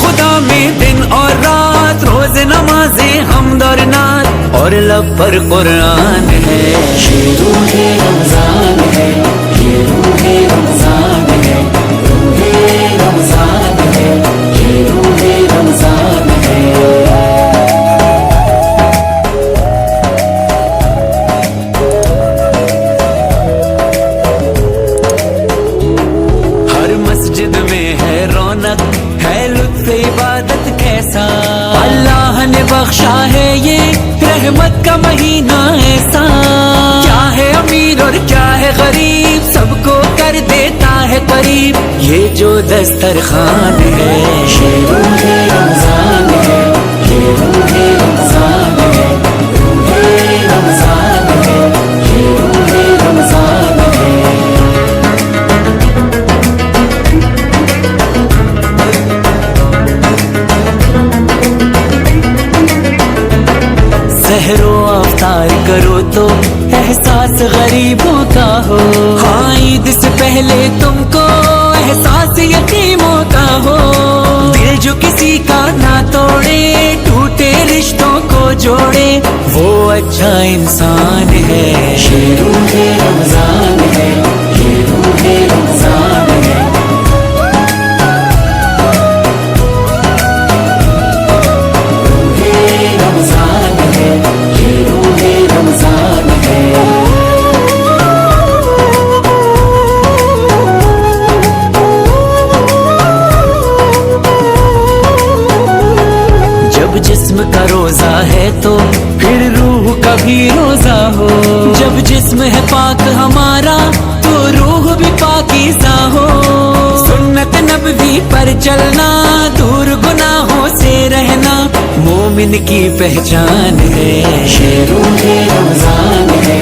خدا میں دن اور رات، روز نمازیں حمد اور نعت اور لب پر قرآن ہے. یہ روح رمضان ہے، یہ روح رمضان ہے، روح رمضان ہے، یہ روح رمضان ہے. مسجد میں ہے رونق، ہے لطف عبادت کیسا، اللہ نے بخشا ہے یہ رحمت کا مہینہ ایسا. کیا ہے امیر اور کیا ہے غریب، سب کو کر دیتا ہے قریب یہ جو دسترخوان ہے. یہ روح رمضان ہے، یہ روح رمضان ہے، روح رمضان ہے، یہ روح رمضان ہے. سحر و افطار کرو تو احساس غریبوں کا ہو، ہاں عید سے پہلے تم کو احساس یتیموں کا ہو. دل جو کسی کا نہ توڑے، ٹوٹے رشتوں کو جوڑے، وہ اچھا انسان ہے. یہ روح رمضان ہے، یہ روح رمضان ہے. جب جسم کا روزہ ہے تو پھر روح کا بھی روزہ ہو، جب جسم ہے پاک ہمارا تو روح بھی پاکیزہ ہو. سنت نبوی پر چلنا، دور گناہوں سے رہنا مومن کی پہچان ہے. یہ روح رمضان ہے،